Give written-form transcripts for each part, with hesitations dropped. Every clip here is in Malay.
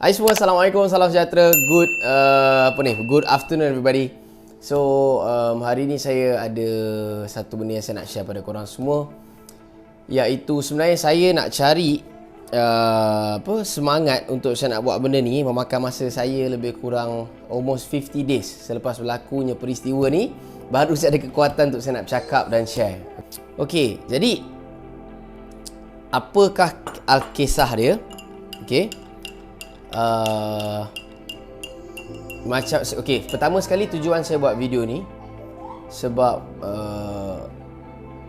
Hai semua, Assalamualaikum, salam sejahtera. Good afternoon everybody. So, hari ni saya ada satu benda yang saya nak share pada korang semua, iaitu sebenarnya saya nak cari semangat untuk saya nak buat benda ni. Memakan masa saya lebih kurang almost 50 days selepas berlakunya peristiwa ni, baru saya ada kekuatan untuk saya nak bercakap dan share. Okey, jadi apakah kisah dia? Okey. Pertama sekali tujuan saya buat video ni sebab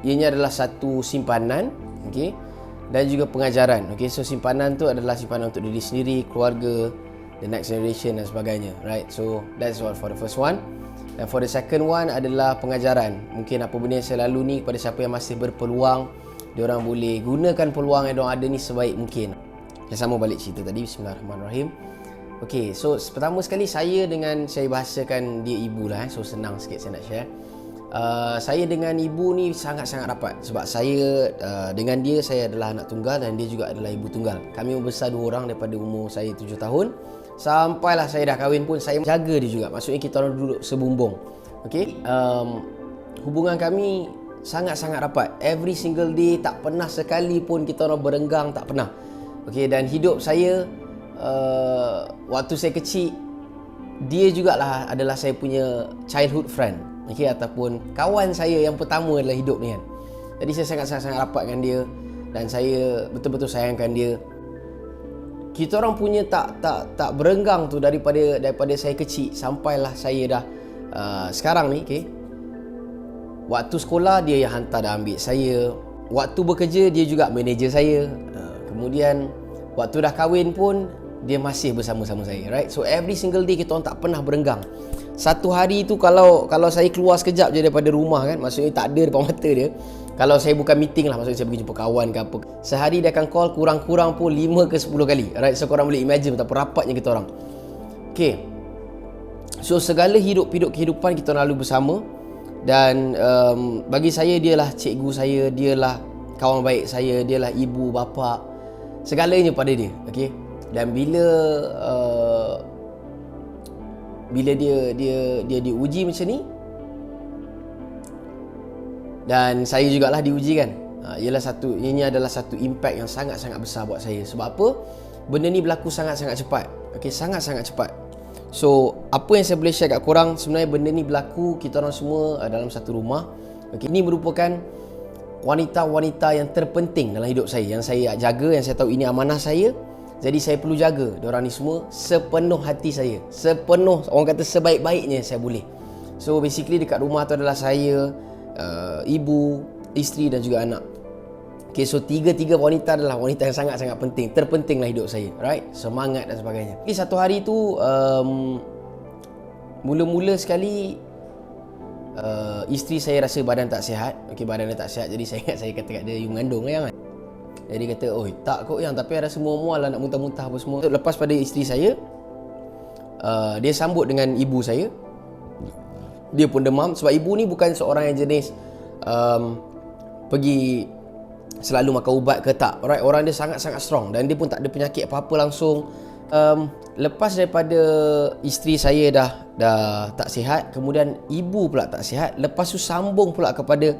ianya adalah satu simpanan, okey, dan juga pengajaran. Okey, so simpanan tu adalah simpanan untuk diri sendiri, keluarga, the next generation dan sebagainya, right? So that's all for the first one. Dan for the second one adalah pengajaran. Mungkin apa benda yang saya lalu ni, kepada siapa yang masih berpeluang, diorang boleh gunakan peluang yang diorang ada ni sebaik mungkin. Yang sama balik cerita tadi. Bismillahirrahmanirrahim. Okay, so pertama sekali saya bahasakan dia ibu lah, so senang sikit saya nak share. Saya dengan ibu ni sangat-sangat rapat. Sebab saya dengan dia, saya adalah anak tunggal dan dia juga adalah ibu tunggal. Kami membesar dua orang daripada umur saya 7 tahun. Sampailah saya dah kahwin pun, saya jaga dia juga. Maksudnya kita orang duduk sebumbung. Okay, hubungan kami sangat-sangat rapat. Every single day, tak pernah sekali pun kita orang berenggang, tak pernah. Okey, dan hidup saya waktu saya kecil, dia jugalah adalah saya punya childhood friend, okey, ataupun kawan saya yang pertama dalam hidup ni kan. Jadi saya sangat-sangat rapat dengan dia dan saya betul-betul sayangkan dia. Kita orang punya tak berenggang tu daripada saya kecil sampailah saya dah sekarang ni, okey. Waktu sekolah dia yang hantar dan ambil saya. Waktu bekerja dia juga manager saya. Kemudian waktu dah kahwin pun dia masih bersama-sama saya, right? So every single day kita orang tak pernah berenggang. Satu hari tu kalau saya keluar sekejap je daripada rumah kan, maksudnya tak ada depan mata dia. Kalau saya bukan meeting lah, maksudnya saya pergi jumpa kawan ke apa, sehari dia akan call kurang-kurang pun 5 ke 10 kali, right? So korang boleh imagine betapa rapatnya kita orang. Okay, so segala kehidupan kita lalu bersama. Dan bagi saya dialah cikgu saya, dialah kawan baik saya, dialah ibu, bapa, segalanya pada dia, okey. Dan bila dia diuji macam ni, dan saya jugalah diuji kan, ini adalah satu impact yang sangat-sangat besar buat saya. Sebab apa? Benda ni berlaku sangat-sangat cepat, okey, sangat-sangat cepat. So apa yang saya boleh share kat korang, sebenarnya benda ni berlaku kita orang semua dalam satu rumah, okey. Ini merupakan wanita-wanita yang terpenting dalam hidup saya, yang saya jaga, yang saya tahu ini amanah saya. Jadi saya perlu jaga diorang ni semua sepenuh hati saya, orang kata sebaik-baiknya saya boleh. So basically dekat rumah tu adalah saya, ibu, isteri dan juga anak. Okay, so tiga wanita adalah wanita yang sangat-sangat penting, terpenting dalam hidup saya, right? Semangat dan sebagainya. Okay, satu hari tu mula-mula sekali isteri saya rasa badan tak sihat. Okey, badan dia tak sihat. Jadi saya kata kat dia, you mengandung yang kan? Jadi dia kata, oi tak kok yang, tapi ada semua mual lah, nak muntah-muntah apa semua. Lepas pada isteri saya, dia sambut dengan ibu saya. Dia pun demam. Sebab ibu ni bukan seorang yang jenis pergi selalu makan ubat ke tak, alright? Orang dia sangat-sangat strong dan dia pun tak ada penyakit apa-apa langsung. Lepas daripada isteri saya dah tak sihat, kemudian ibu pula tak sihat, lepas tu sambung pula kepada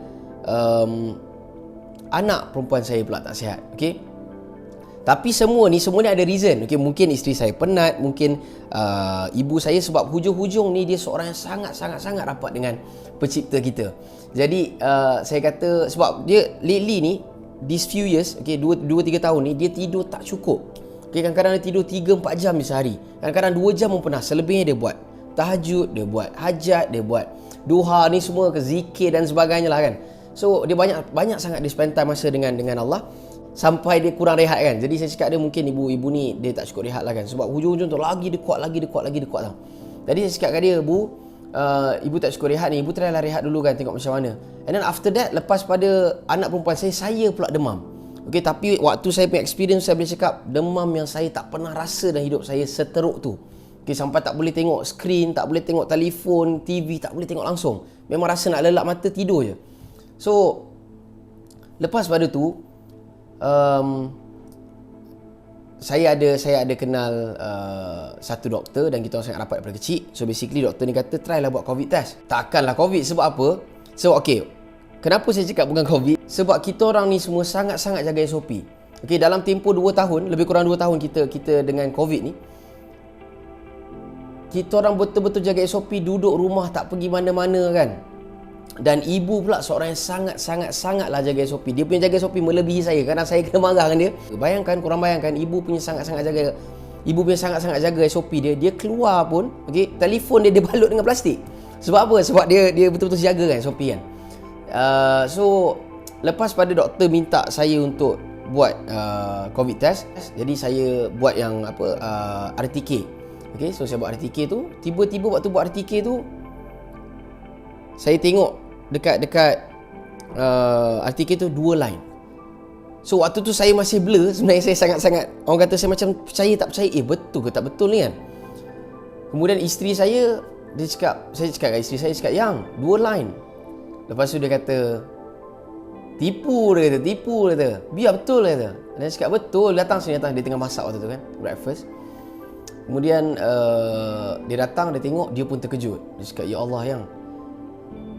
anak perempuan saya pula tak sihat, okey. Tapi semua ni ada reason, okey. Mungkin isteri saya penat, mungkin ibu saya, sebab hujung-hujung ni dia seorang yang sangat-sangat rapat dengan pencipta kita. Jadi saya kata, sebab dia lately ni, these few years, okey, 2-3 tahun ni dia tidur tak cukup. Okay, kadang-kadang dia tidur 3-4 jam di sehari. Kadang-kadang 2 jam pun pernah. Selebihnya dia buat tahajud, dia buat hajat, dia buat duha, ni semua ke zikir dan sebagainya lah kan. So dia banyak sangat dia spend time masa dengan Allah, sampai dia kurang rehat kan. Jadi saya cakap dia, mungkin ibu ni dia tak cukup rehat lah kan. Sebab hujung-hujung tu lagi dia kuat tau. Jadi saya cakap kat dia, ibu tak cukup rehat ni, ibu try lah rehat dulu kan, tengok macam mana. And then after that, lepas pada anak perempuan saya pula demam. Okey, tapi waktu saya punya experience, saya boleh cakap demam yang saya tak pernah rasa dalam hidup saya seteruk tu. Okey, sampai tak boleh tengok skrin, tak boleh tengok telefon, TV, tak boleh tengok langsung. Memang rasa nak lelap mata, tidur je. So lepas pada tu saya ada kenal satu doktor dan kita orang sangat rapat daripada kecil. So basically doktor ni kata try lah buat COVID test. Takkanlah COVID, sebab apa? Sebab kenapa saya cakap bukan COVID? Sebab kita orang ni semua sangat-sangat jaga SOP. Dalam tempoh 2 tahun, lebih kurang 2 tahun kita dengan COVID ni, kita orang betul-betul jaga SOP, duduk rumah tak pergi mana-mana kan. Dan ibu pula seorang yang sangat-sangatlah jaga SOP. Dia punya jaga SOP melebihi saya. Kadang saya kena marah dengan dia. Korang bayangkan ibu punya sangat-sangat jaga SOP dia. Dia keluar pun, telefon dia balut dengan plastik. Sebab apa? Sebab dia betul-betul jaga kan SOP kan. So lepas pada doktor minta saya untuk buat COVID test, jadi saya buat yang RTK. So saya buat RTK tu. Tiba-tiba waktu buat RTK tu, saya tengok dekat RTK tu 2 line. So waktu tu saya masih blur. Sebenarnya saya sangat-sangat, orang kata saya macam percaya tak percaya. Betul ke tak betul ni kan. Kemudian isteri saya, saya cakap kat isteri saya, cakap yang 2 line. Lepas tu dia kata tipu. Dia kata biar betul, dia kata. Dan dia cakap betul, datang. Dia tengah masak waktu tu kan, breakfast. Kemudian dia datang, dia tengok, dia pun terkejut. Dia cakap ya Allah yang.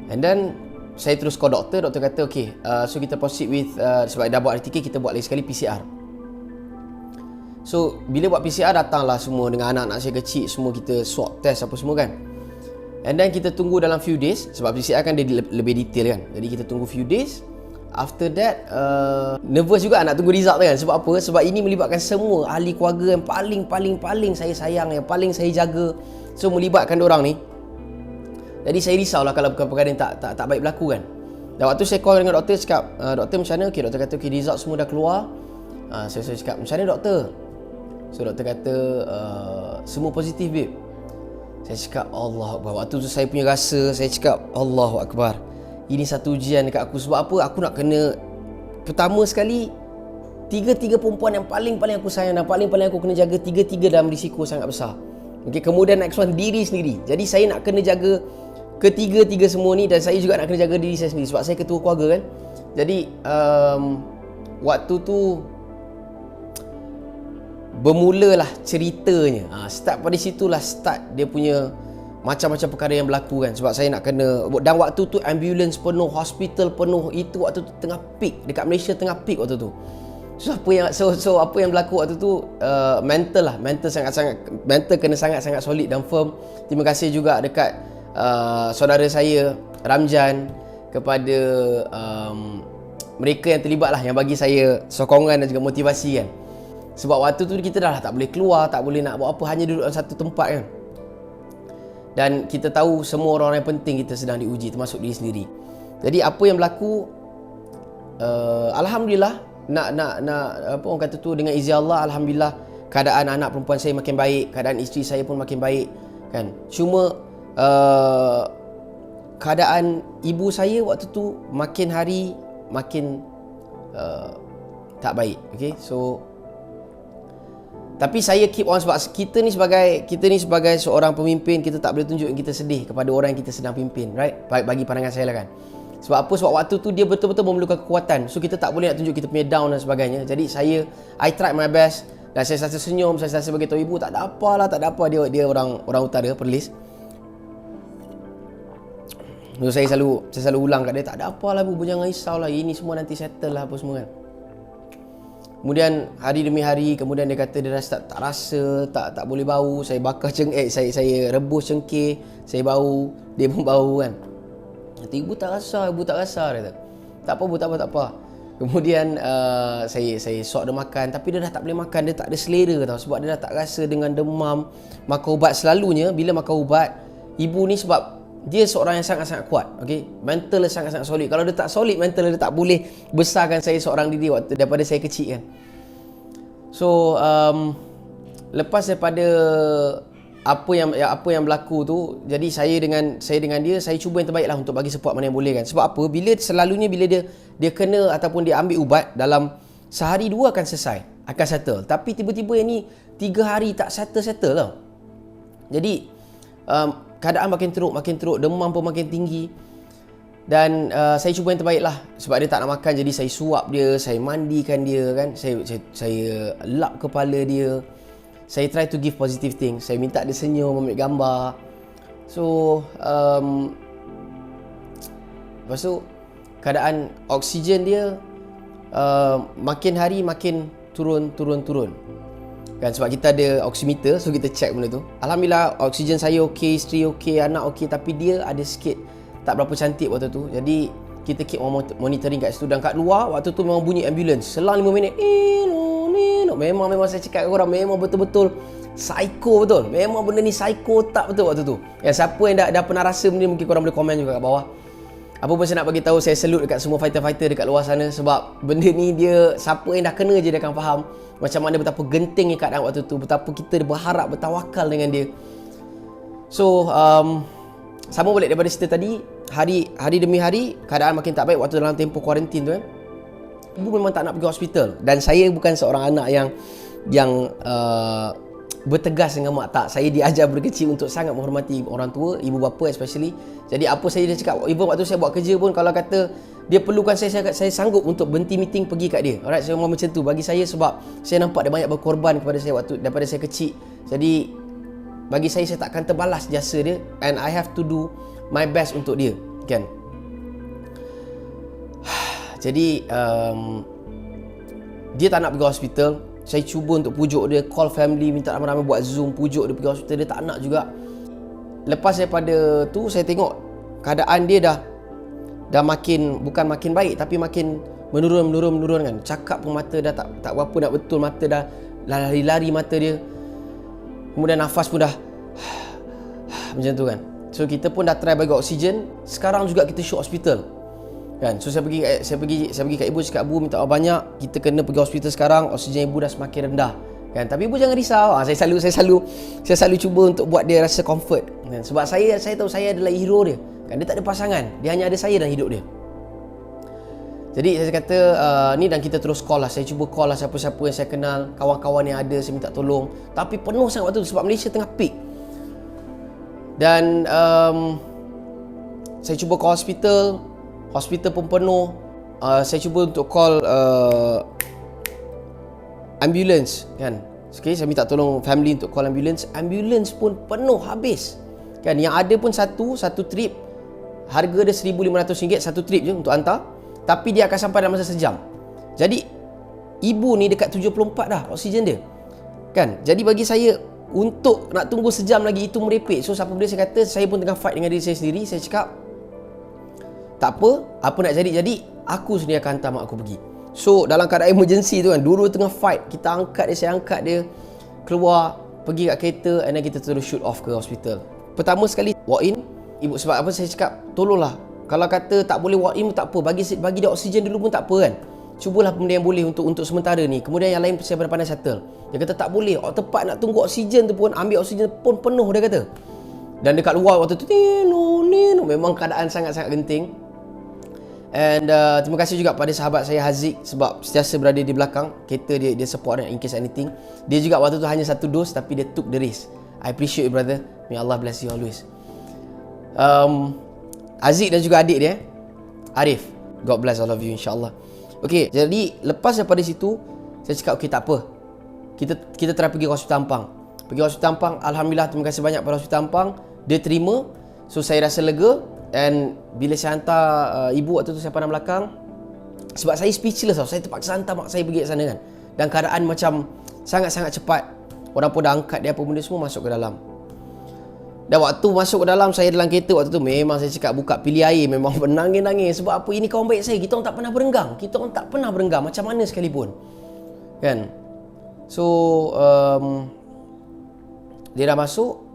And then saya terus call doktor kata so kita proceed with sebab dah buat RTK, kita buat lagi sekali PCR. So bila buat PCR, datanglah semua dengan anak-anak saya kecil, semua kita swab test apa semua kan. And then kita tunggu dalam few days, sebab PCR kan dia lebih detail kan. Jadi kita tunggu few days. After that nervous juga nak tunggu result kan. Sebab apa? Sebab ini melibatkan semua ahli keluarga yang paling saya sayang, yang paling saya jaga. So melibatkan diorang ni. Jadi saya risaulah kalau bukan perkara yang tak baik berlaku kan. Dan waktu saya call dengan doktor, cakap doktor macam mana? Doktor kata result semua dah keluar. Saya cakap macam mana doktor? So doktor kata semua positif babe. Saya cakap Allahu Akbar. Waktu tu saya punya rasa, saya cakap Allahu Akbar. Ini satu ujian dekat aku. Sebab apa? Aku nak kena, pertama sekali, tiga perempuan yang paling aku sayang dan paling aku kena jaga, tiga dalam risiko sangat besar. Kemudian next one, diri sendiri. Jadi saya nak kena jaga ketiga semua ni, dan saya juga nak kena jaga diri saya sendiri sebab saya ketua keluarga kan. Jadi waktu tu bermulalah ceritanya. Start pada situlah start dia punya macam-macam perkara yang berlaku kan. Sebab saya nak kena, dan waktu tu ambulans penuh, hospital penuh. Itu waktu tu tengah peak, dekat Malaysia tengah peak waktu tu. So apa yang berlaku waktu tu, mental sangat-sangat, mental kena sangat-sangat solid dan firm. Terima kasih juga dekat saudara saya Ramjan, kepada mereka yang terlibat lah, yang bagi saya sokongan dan juga motivasi kan. Sebab waktu tu kita dah tak boleh keluar, tak boleh nak buat apa, hanya duduk dalam satu tempat kan. Dan kita tahu semua orang yang penting kita sedang diuji, termasuk diri sendiri. Jadi apa yang berlaku, alhamdulillah, nak apa orang kata tu, dengan izin Allah, alhamdulillah keadaan anak perempuan saya makin baik, keadaan isteri saya pun makin baik kan. Cuma keadaan ibu saya waktu tu makin hari makin tak baik. So tapi saya keep on, sebab kita ni sebagai seorang pemimpin, kita tak boleh tunjuk yang kita sedih kepada orang yang kita sedang pimpin, right? Bagi pandangan saya lah kan. Sebab apa? Sebab waktu tu dia betul-betul memerlukan kekuatan. So kita tak boleh nak tunjuk kita punya down dan sebagainya. Jadi I tried my best, dan saya selalu senyum, saya selalu beritahu ibu tak ada apa. Dia orang utara, Perlis. So saya selalu ulang kat dia, tak ada apalah bu, jangan risaulah, ini semua nanti settle lah apa semua kan. Kemudian hari demi hari, kemudian dia kata dia dah start tak rasa, tak boleh bau. Saya bakar saya rebus cengkeh, saya bau, dia pun bau kan. Kata ibu tak rasa, dia kata. Tak apa bu, tak apa. Kemudian saya suap dia makan, tapi dia dah tak boleh makan, dia tak ada selera tau, sebab dia dah tak rasa, dengan demam, makan ubat. Selalunya bila makan ubat, ibu ni sebab dia seorang yang sangat-sangat kuat, mental dia sangat-sangat solid. Kalau dia tak solid mental dia tak boleh besarkan saya seorang diri waktu daripada saya kecil kan. So lepas daripada apa yang berlaku tu, jadi saya dengan dia, saya cuba yang terbaik lah untuk bagi support mana yang boleh kan. Sebab apa? Selalunya bila dia kena ataupun dia ambil ubat, dalam sehari dua akan selesai, akan settle. Tapi tiba-tiba yang ni 3 hari tak settle lah. Jadi keadaan makin teruk, demam pun makin tinggi. Dan saya cuba yang terbaik lah. Sebab dia tak nak makan, jadi saya suap dia, saya mandikan dia kan, saya lap kepala dia, saya try to give positive thing. Saya minta dia senyum, ambil gambar. So lepas tu keadaan oksigen dia makin hari makin turun kan, sebab kita ada oximeter, so kita check benda tu. Alhamdulillah oksigen saya okey, isteri okey, anak okey, tapi dia ada sikit tak berapa cantik waktu tu. Jadi kita keep monitoring kat situ. Dan kat luar waktu tu memang bunyi ambulans selang 5 minit. Memang saya cakap kat korang, memang betul-betul psycho betul. Memang benda ni psycho tak betul waktu tu. Siapa yang dah pernah rasa benda ni, mungkin korang boleh komen juga kat bawah. Apa pun saya nak bagi tahu, saya salute dekat semua fighter-fighter dekat luar sana, sebab benda ni dia, siapa yang dah kena je dia akan faham macam mana betapa gentingnya keadaan waktu tu, betapa kita berharap, bertawakal dengan dia. So sama balik daripada cerita tadi, hari demi hari keadaan makin tak baik waktu dalam tempoh kuarantin tu kan. Ibu memang tak nak pergi hospital, dan saya bukan seorang anak yang bertegas dengan mak. Tak, saya diajar dari kecil untuk sangat menghormati orang tua, ibu bapa especially. Jadi apa saya dia cakap, even waktu saya buat kerja pun, kalau kata dia perlukan saya sanggup untuk berhenti meeting pergi kat dia. Alright, saya memang macam tu bagi saya, sebab saya nampak dia banyak berkorban kepada saya waktu daripada saya kecil. Jadi bagi saya takkan terbalas jasa dia, and I have to do my best untuk dia kan. Jadi dia tak nak pergi hospital. Saya cuba untuk pujuk dia, call family, minta ramai-ramai buat Zoom, pujuk dia pergi hospital. Dia tak nak juga. Lepas daripada tu saya tengok keadaan dia dah makin, bukan makin baik, tapi makin menurun kan. Cakap pun mata dah tak berapa nak betul, mata dah lari-lari mata dia. Kemudian nafas pun dah macam tu kan. So kita pun dah try bagi oksigen. Sekarang juga kita shoot hospital kan. So saya pergi kat ibu, cakap ibu minta banyak, kita kena pergi hospital sekarang, oksigen ibu dah semakin rendah kan. Tapi ibu jangan risau. Saya selalu cuba untuk buat dia rasa comfort kan? Sebab saya tahu saya adalah hero dia kan. Dia tak ada pasangan, dia hanya ada saya dalam hidup dia. Jadi saya kata ni, dan kita terus call lah. Saya cuba call lah siapa-siapa yang saya kenal, kawan-kawan yang ada, saya minta tolong. Tapi penuh sangat waktu tu sebab Malaysia tengah peak. Dan saya cuba call hospital pun penuh. Saya cuba untuk call ambulance kan. Okay, saya minta tolong family untuk call ambulance pun penuh habis kan. Yang ada pun satu trip, harga dia RM1,500 satu trip je untuk hantar, tapi dia akan sampai dalam masa sejam. Jadi ibu ni dekat 74 dah oksigen dia kan. Jadi bagi saya, untuk nak tunggu sejam lagi itu merepek. So siapa boleh, saya kata, saya pun tengah fight dengan diri saya sendiri. Saya cakap tak apa nak jadi, aku sendiri akan hantar mak aku pergi. So dalam keadaan emergency tu kan, dulu tengah fight, saya angkat dia keluar, pergi kat kereta, and then kita terus shoot off ke hospital. Pertama sekali walk in ibu, sebab apa saya cakap, tolonglah, kalau kata tak boleh walk in pun tak apa, bagi dia oksigen dulu pun tak apa kan. Cubalah benda yang boleh untuk sementara ni. Kemudian yang lain saya pandai settle. Dia kata tak boleh, tempat nak tunggu oksigen tu pun, ambil oksigen pun penuh, dia kata. Dan dekat luar waktu tu memang keadaan sangat-sangat genting. And terima kasih juga pada sahabat saya Haziq, sebab sentiasa berada di belakang kereta dia support in case anything. Dia juga waktu tu hanya satu dos, tapi dia took the risk. I appreciate you brother. May Allah bless you always. Haziq dan juga adik dia Arif, God bless all of you insyaAllah. Okay, jadi lepas daripada situ saya cakap okay, tak apa, kita try pergi hospital Ampang. Alhamdulillah, terima kasih banyak pada hospital Ampang, dia terima. So saya rasa lega. And bila saya hantar ibu waktu tu, saya pandang belakang, sebab saya speechless tau. Saya terpaksa hantar mak saya pergi ke sana kan. Dan keadaan macam sangat-sangat cepat. Orang pun dah angkat dia, apa benda semua, masuk ke dalam. Dan waktu masuk ke dalam, saya dalam kereta waktu tu, memang saya cakap buka pilih air, memang menangis-nangis. Sebab apa, ini kawan baik saya, kita orang tak pernah berenggang macam mana sekalipun kan. So dia dah masuk,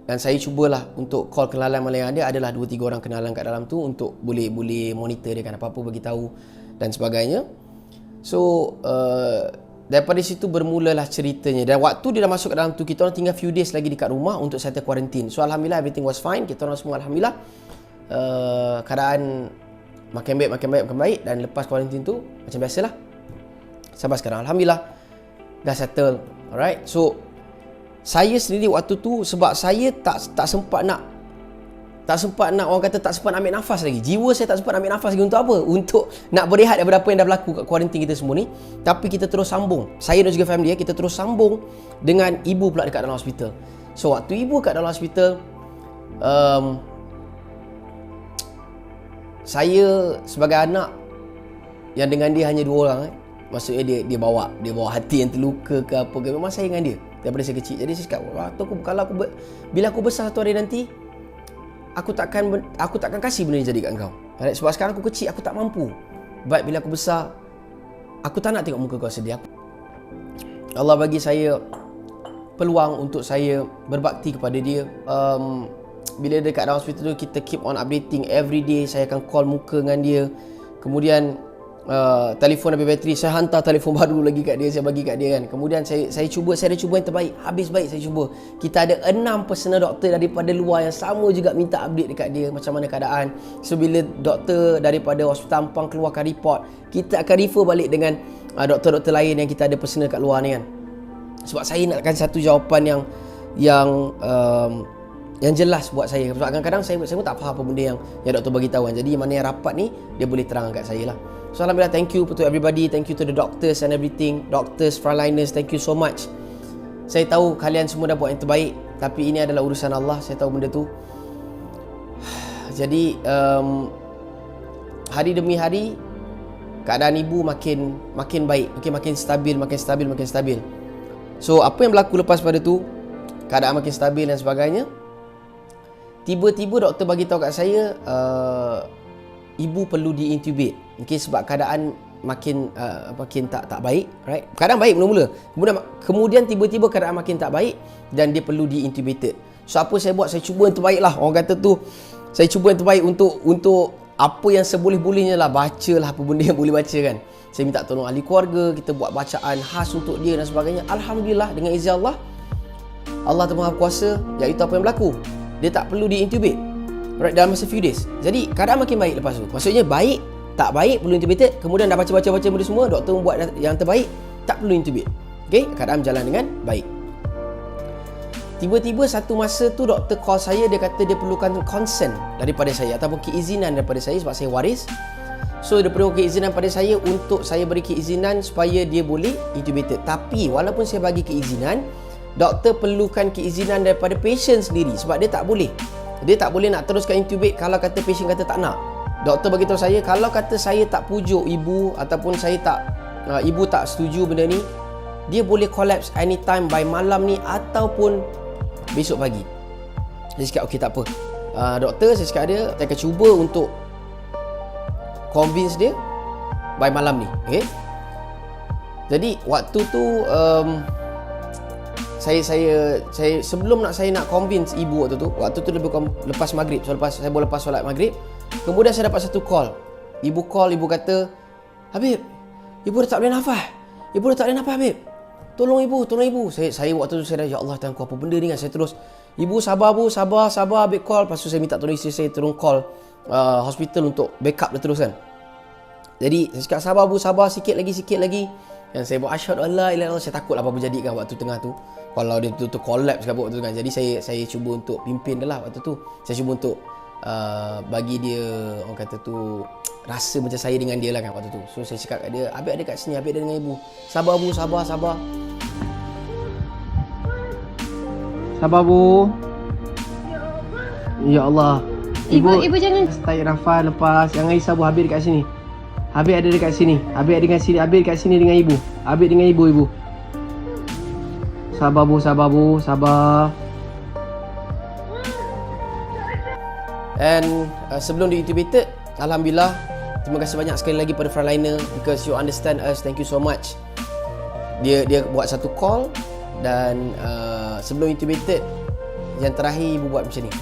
dan saya cubalah untuk call kenalan yang ada. Adalah 2-3 orang kenalan kat dalam tu, untuk boleh monitor dia kan, apa-apa bagi tahu dan sebagainya. So daripada situ bermulalah ceritanya. Dan waktu dia dah masuk ke dalam tu, kita orang tinggal few days lagi dekat rumah untuk settle quarantine. So alhamdulillah everything was fine. Kita orang semua alhamdulillah keadaan makin baik. Dan lepas quarantine tu macam biasalah sampai sekarang alhamdulillah dah settle. Alright. So saya sendiri waktu tu, sebab saya tak sempat nak Tak sempat nak, orang kata tak sempat nak ambil nafas lagi. Jiwa saya tak sempat nak ambil nafas lagi. Untuk apa? Untuk nak berehat daripada apa yang dah berlaku kat kuarantin kita semua ni. Tapi kita terus sambung. Saya dan juga family kita terus sambung dengan ibu pula dekat dalam hospital. So waktu ibu kat dalam hospital, saya sebagai anak yang dengan dia hanya 2 orang, maksudnya dia bawa hati yang terluka ke apa ke, memang saya dengan dia daripada saya kecil. Jadi saya cakap, bila aku besar satu hari nanti, aku takkan kasih benda ni jadi kat kau. Sebab sekarang aku kecil, aku tak mampu. But bila aku besar, aku tak nak tengok muka kau sedih. Allah bagi saya peluang untuk saya berbakti kepada dia. Bila dekat dalam hospital tu, kita keep on updating every day. Saya akan call muka dengan dia. Kemudian telefon habis bateri, saya hantar telefon baru lagi kat dia, saya bagi kat dia kan. Kemudian saya ada cuba yang terbaik, habis baik saya cuba. Kita ada 6 personal doktor daripada luar yang sama juga minta update dekat dia macam mana keadaan. So bila doktor daripada Hospital Ampang keluarkan report, kita akan refer balik dengan doktor-doktor lain yang kita ada personal kat luar ni kan. Sebab saya nakkan satu jawapan yang jelas buat saya. Sebab kadang-kadang saya pun tak faham apa benda yang doktor bagi tahu kan. Jadi mana yang rapat ni, dia boleh terang kat saya lah. So alhamdulillah, thank you to everybody, thank you to the doctors and everything, doctors, frontliners, thank you so much. Saya tahu kalian semua dah buat yang terbaik, tapi ini adalah urusan Allah, saya tahu benda tu. Jadi hari demi hari keadaan ibu makin baik, makin stabil. So apa yang berlaku lepas pada tu, keadaan makin stabil dan sebagainya. Tiba-tiba doktor bagi tahu kat saya, ibu perlu diintubate. Sebab keadaan makin tak baik, right? Keadaan baik mula-mula. Kemudian tiba-tiba keadaan makin tak baik dan dia perlu diintubated. So apa saya buat? Saya cuba yang terbaik lah. Orang kata tu, saya cuba yang terbaik untuk apa yang seboleh-bolehnya lah. Bacalah apa benda yang boleh baca kan. Saya minta tolong ahli keluarga, kita buat bacaan khas untuk dia dan sebagainya. Alhamdulillah, dengan izin Allah tu Maha Kuasa, iaitu apa yang berlaku, dia tak perlu diintubate dalam masa few days. Jadi keadaan makin baik lepas tu. Maksudnya baik, tak baik perlu intubated. Kemudian dah baca benda semua, doktor membuat yang terbaik, tak perlu intubate. Keadaan berjalan dengan baik. Tiba-tiba satu masa tu doktor call saya, dia kata dia perlukan consent daripada saya ataupun keizinan daripada saya sebab saya waris. So dia perlu keizinan pada saya untuk saya beri keizinan supaya dia boleh intubated. Tapi walaupun saya bagi keizinan, doktor perlukan keizinan daripada patient sendiri sebab dia tak boleh nak teruskan intubate kalau kata patient kata tak nak. Doktor bagi tahu saya, kalau kata saya tak pujuk ibu ataupun ibu tak setuju benda ni, dia boleh collapse anytime by malam ni ataupun besok pagi. Saya cakap okey, tak apa. Doktor, saya cakap dia, saya akan cuba untuk convince dia by malam ni. Jadi waktu tu saya sebelum saya nak convince ibu waktu tu lebih lepas maghrib. So saya boleh lepas solat maghrib. Kemudian saya dapat satu call. Ibu kata, "Habib, ibu dah tak boleh nafas. Habib. Tolong ibu." Saya waktu tu saya dah, ya Allah, Tuhanku, apa benda ni kan. Saya terus, "Ibu sabar bu, sabar." Habib call. Lepas tu saya minta tolong isteri saya turun call hospital untuk backup dia terus kan. Jadi saya cakap, "Sabar bu, sabar, sikit lagi." Dan saya buat asyhadu alla ilaha illallah. Saya takut apa berjadi kan waktu tengah tu. Kalau dia betul-betul collapse kan waktu tu kan. Jadi saya cuba untuk pimpin dia lah waktu tu. Saya cuba untuk bagi dia, orang kata tu, rasa macam saya dengan dia lah kan waktu tu. So saya cakap kat dia, "Habib ada kat sini, Habib ada dengan ibu. Sabar bu, sabar." Sabar bu. Ya Allah. Ibu jangan tarik nafas, lepas. Jangan risau bu, Habib dekat sini. Habib ada dekat sini. Habib dekat sini dengan ibu. Habib dengan ibu. Sabar bu. And sebelum di-intubated, alhamdulillah, terima kasih banyak sekali lagi pada frontliner because you understand us. Thank you so much. Dia buat satu call dan sebelum intubated, yang terakhir ibu buat macam ni.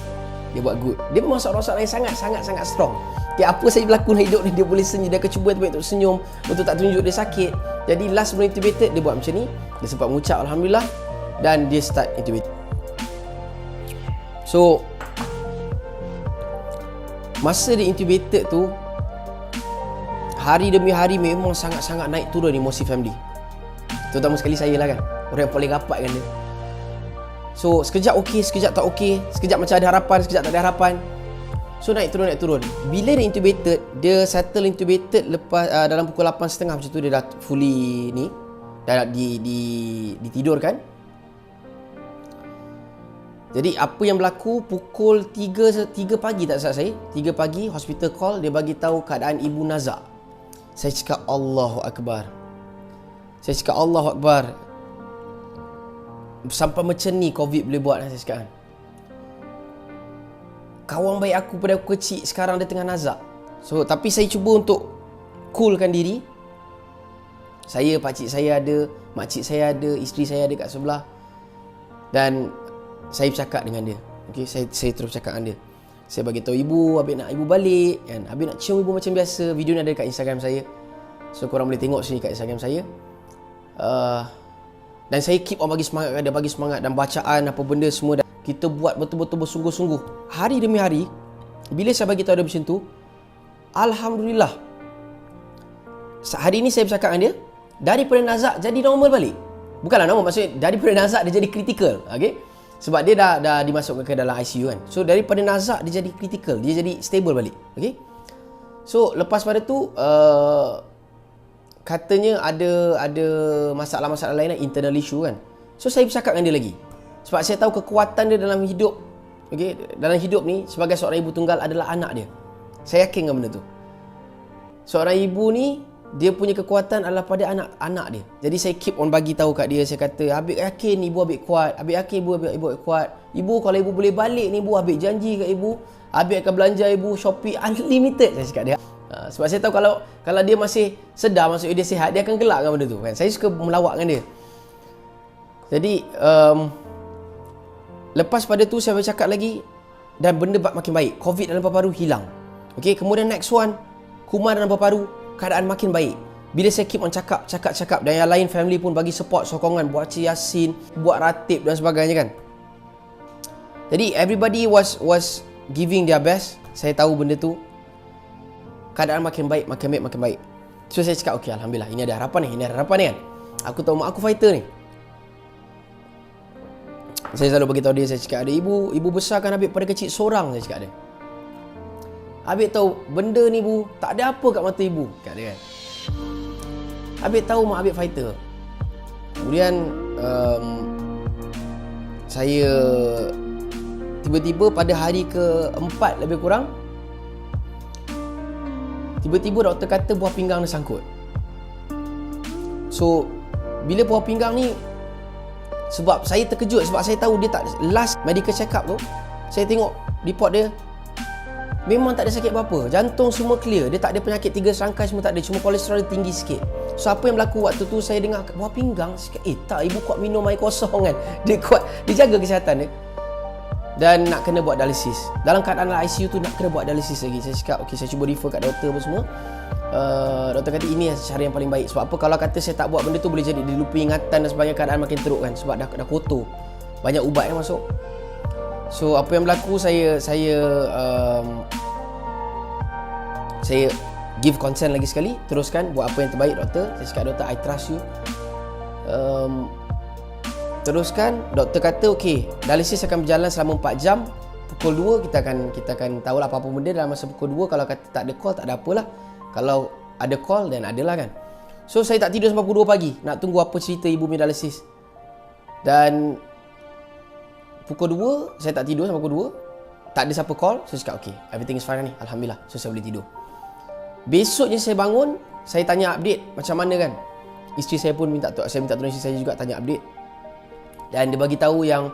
Dia buat good. Dia memang soalan-soalan yang sangat strong. Apa saya berlaku dalam hidup ni, dia boleh senyum. Dia akan cuba untuk senyum, untuk tak tunjuk dia sakit. Jadi last sebelum intubated, dia buat macam ni. Dia sempat mengucap alhamdulillah dan dia start intubated. So masa dia intubated tu, hari demi hari memang sangat-sangat naik turun emosi family. Terutama sekali saya lah kan, orang yang paling rapat kan dia. So sekejap okey, sekejap tak okey, sekejap macam ada harapan, sekejap tak ada harapan. So naik turun. Bila dia intubated, dia settle intubated lepas dalam pukul 8.30 macam tu, dia dah fully ni, dah ditidurkan. Jadi apa yang berlaku pukul 3 pagi, tak salah saya, 3 pagi hospital call, dia bagi tahu keadaan ibu nazak. Saya cakap Allahu Akbar. Sampai macam ni COVID boleh buat, saya cakap kan. Kawan baik aku pada aku kecil sekarang dia tengah nazak. So tapi saya cuba untuk coolkan diri. Saya, pakcik saya ada, makcik saya ada, isteri saya ada kat sebelah. Dan saya bercakap dengan dia. Okey, saya terus bercakap dengan dia. Saya bagi tahu ibu, habis nak ibu balik kan. Habis nak cium ibu macam biasa. Video ni ada kat Instagram saya. So korang boleh tengok sini kat Instagram saya. Dan saya keep on bagi semangat kat dia, bagi semangat dan bacaan apa benda semua. Kita buat betul-betul bersungguh-sungguh. Hari demi hari, bila saya bagi tahu dia macam tu, alhamdulillah. Hari ni saya bercakap dengan dia, daripada nazak jadi normal balik. Bukanlah normal, maksudnya daripada nazak dia jadi critical. Okay? Sebab dia dah dimasukkan ke dalam ICU kan. So daripada nazak dia jadi critical, dia jadi stable balik. Okay? So lepas pada tu, katanya ada masalah-masalah lain, internal issue kan. So saya bercakap dengan dia lagi. Sebab saya tahu kekuatan dia dalam hidup. Okay? Dalam hidup ni, sebagai seorang ibu tunggal adalah anak dia. Saya yakin dengan benda tu. Seorang ibu ni, dia punya kekuatan adalah pada anak-anak dia. Jadi saya keep on bagi tahu kat dia. Saya kata, Abik yakin ibu Abik kuat. Abik yakin ibu Abik kuat. Ibu kalau ibu boleh balik ni, ibu Abik janji kat ibu, Abik akan belanja ibu Shopee unlimited. Saya cakap dia. Sebab saya tahu kalau dia masih sedar, maksudnya dia sihat, dia akan gelak dengan benda tu kan. Saya suka melawak dengan dia. Jadi lepas pada tu saya bercakap lagi dan benda makin baik. COVID dalam paru-paru hilang. Okey, kemudian next one, kuman dalam paru-paru keadaan makin baik. Bila saya keep on cakap dan yang lain family pun bagi support, sokongan, buat yasin, buat ratib dan sebagainya kan. Jadi everybody was giving their best. Saya tahu benda tu. Keadaan makin baik. So saya cakap okey, alhamdulillah, ini ada harapan ni kan. Aku tahu mak aku fighter ni. Saya selalu bagi tahu dia, saya cakap ada ibu besarkan Abik pada kecil seorang, saya cakap dia. Abik tahu benda ni bu, tak ada apa kat mata ibu, cakap dia kan. Abik tahu mak Abik fighter. Kemudian saya tiba-tiba pada hari ke-4 lebih kurang, tiba-tiba doktor kata buah pinggang dia sangkut. So bila buah pinggang ni, sebab saya terkejut, sebab saya tahu dia tak, last medical check up tu saya tengok report dia memang tak ada sakit apa-apa, jantung semua clear, dia tak ada penyakit 3 serangkai, semua tak ada, cuma kolesterol dia tinggi sikit. So apa yang berlaku waktu tu, saya dengar buah pinggang, saya cakap, tak, ibu kuat minum air kosong kan, dia kuat, dia jaga kesihatan dia. Dan nak kena buat dialisis, dalam keadaan ICU tu nak kena buat dialisis lagi. Saya cakap okey, saya cuba refer kat doktor apa semua. Doktor kata ini cara yang paling baik. Sebab apa, kalau kata saya tak buat benda tu, boleh jadi dilupa ingatan dan sebagainya, keadaan makin teruk kan, sebab dah kotor, banyak ubat yang masuk. So apa yang berlaku, saya give consent lagi sekali, teruskan buat apa yang terbaik doktor. Saya cakap doktor, I trust you. Teruskan. Doktor kata okey, dialisis akan berjalan selama 4 jam. Pukul 2 kita akan tahu lah apa-apa benda dalam masa pukul 2. Kalau kata tak ada call, tak ada apalah. Kalau ada call, dan adalah kan. So saya tak tidur sampai pukul 2 pagi, nak tunggu apa cerita ibu punya dialisis. Dan pukul 2 saya tak tidur sampai pukul 2. Tak ada siapa call. So saya cakap okey, everything is fine ni, alhamdulillah. So saya boleh tidur. Besoknya saya bangun, saya tanya update macam mana kan. Isteri saya pun minta tolong isteri saya juga tanya update. Dan dia bagi tahu yang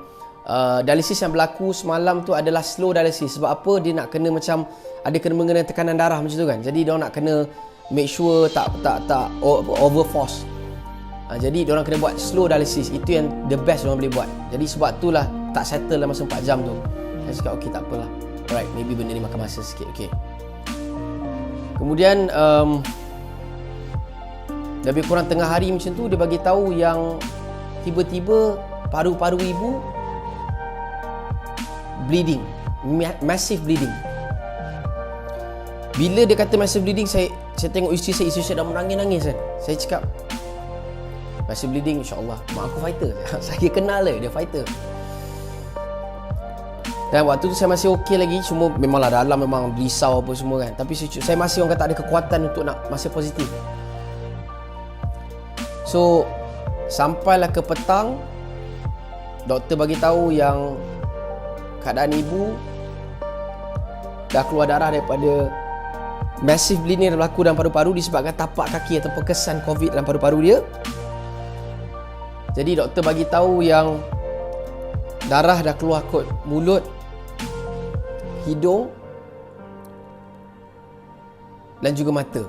dialisis yang berlaku semalam tu adalah slow dialisis. Sebab apa, dia nak kena macam ada kena mengenai tekanan darah macam tu kan. Jadi dia nak kena make sure tak over force. Jadi dia orang kena buat slow dialisis. Itu yang the best dia orang boleh buat. Jadi sebab itulah tak settle dalam masa 4 jam tu. Saya cakap okey, tak apalah. Alright, maybe benda ni makan masa sikit. Okey. Kemudian lebih kurang tengah hari macam tu, dia bagi tahu yang tiba-tiba paru-paru ibu bleeding, massive bleeding. Bila dia kata massive bleeding, saya tengok isteri saya dah menangis-nangis kan. Saya cakap massive bleeding, insya-Allah mak aku fighter. Saya kenal dia fighter. Dan waktu tu saya masih okey lagi. Cuma memanglah dalam memang risau apa semua kan. Tapi saya masih orang kata ada kekuatan untuk nak masih positif. So sampailah ke petang, doktor bagi tahu yang keadaan ibu dah keluar darah daripada massive bleeding yang berlaku dalam paru-paru disebabkan tapak kaki ataupun kesan COVID dalam paru-paru dia. Jadi doktor bagi tahu yang darah dah keluar kot mulut, hidung dan juga mata.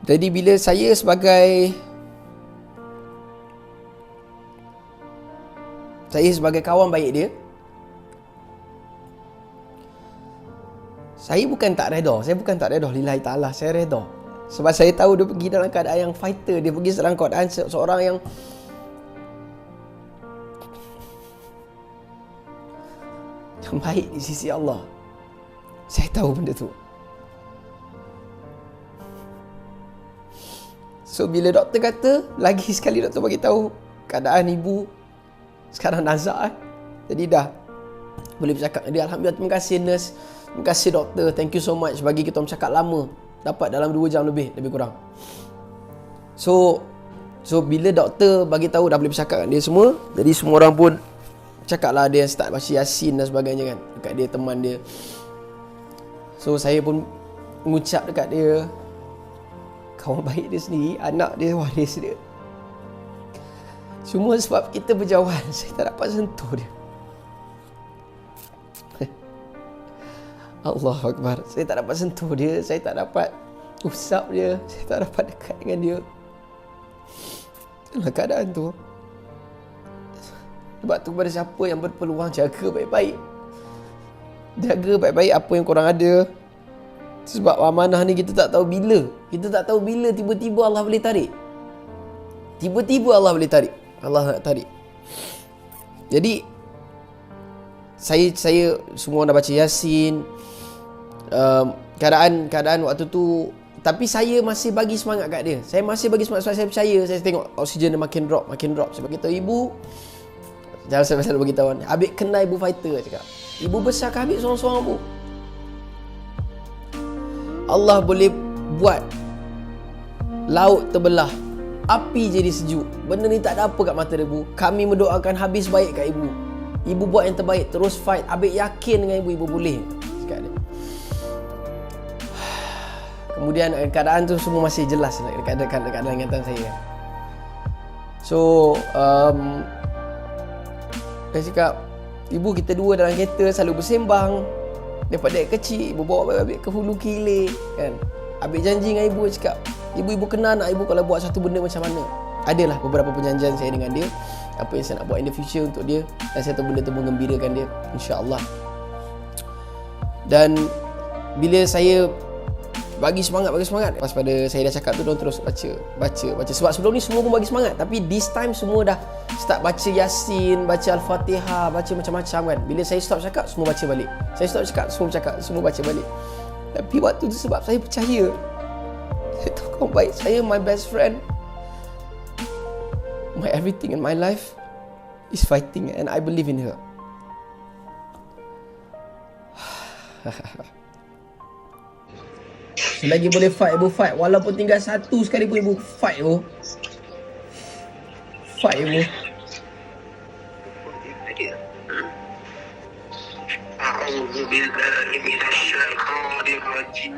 Jadi bila saya sebagai kawan baik dia, saya bukan tak redha, lillahi ta'ala, saya redha. Sebab saya tahu dia pergi dalam keadaan yang fighter, dia pergi dalam keadaan seorang yang baik di sisi Allah. Saya tahu benda tu. So bila doktor kata, lagi sekali doktor bagi tahu keadaan ibu sekarang nazak jadi dah boleh bercakap dengan dia. Alhamdulillah, terima kasih nurse, terima kasih doktor, thank you so much bagi kita bercakap lama, dapat dalam 2 jam lebih kurang. So bila doktor bagi tahu dah boleh bercakap dengan dia semua, jadi semua orang pun cakap lah, dia start baca Yasin dan sebagainya kan dekat dia, teman dia. So saya pun mengucap dekat dia, kawan baik dia sendiri, anak dia, waris dia. Cuma sebab kita berjauhan, saya tak dapat sentuh dia. Allahu Akbar. Saya tak dapat sentuh dia, saya tak dapat usap dia, saya tak dapat dekat dengan dia dalam keadaan tu. Sebab tu kepada siapa yang berpeluang, jaga baik-baik. Jaga baik-baik apa yang korang ada. Sebab amanah ni kita tak tahu bila. Kita tak tahu bila tiba-tiba Allah boleh tarik. Tiba-tiba Allah boleh tarik. Allah nak tarik. Jadi saya semua dah baca Yasin. Keadaan waktu tu, tapi saya masih bagi semangat kat dia. Saya masih bagi semangat sebab saya percaya. Saya tengok oksigen dia makin drop. Sebab kita ibu, jangan saya selalu beritahu, Habib kenal ibu fighter, cakap. Ibu besar ke Habib seorang-seorang bu. Allah boleh buat laut terbelah, api jadi sejuk. Benda ni tak ada apa kat mata dia bu. Kami mendoakan habis baik kat ibu. Ibu buat yang terbaik, terus fight. Habib yakin dengan ibu boleh, cakap dia. Kemudian keadaan tu semua masih jelas dekat ingatan saya. So saya cakap, ibu kita dua dalam kereta selalu bersembang. Daripada kecil, ibu bawa Habib ke Hulu Kilir kan. Habib janji dengan ibu, cakap, ibu kenal anak ibu kalau buat satu benda macam mana. Adalah beberapa perjanjian saya dengan dia, apa yang saya nak buat in the future untuk dia. Dan saya tahu benda tu mengembirakan dia, insya-Allah. Dan bila saya bagi semangat lepas pada saya dah cakap tu, diorang terus baca. Sebab sebelum ni semua pun bagi semangat, tapi this time semua dah start baca Yasin, baca Al-Fatihah, baca macam-macam kan. Bila saya stop cakap, semua baca balik. Saya stop cakap, semua baca balik. Tapi waktu tu sebab saya percaya, saya tahu kawan baik saya, my best friend, my everything in my life is fighting, and I believe in her. Selagi boleh fight, ibu fight. Walaupun tinggal satu sekalipun, ibu fight, ibu. Fight, ibu. A'udzu billahi minasyaitonir rajim.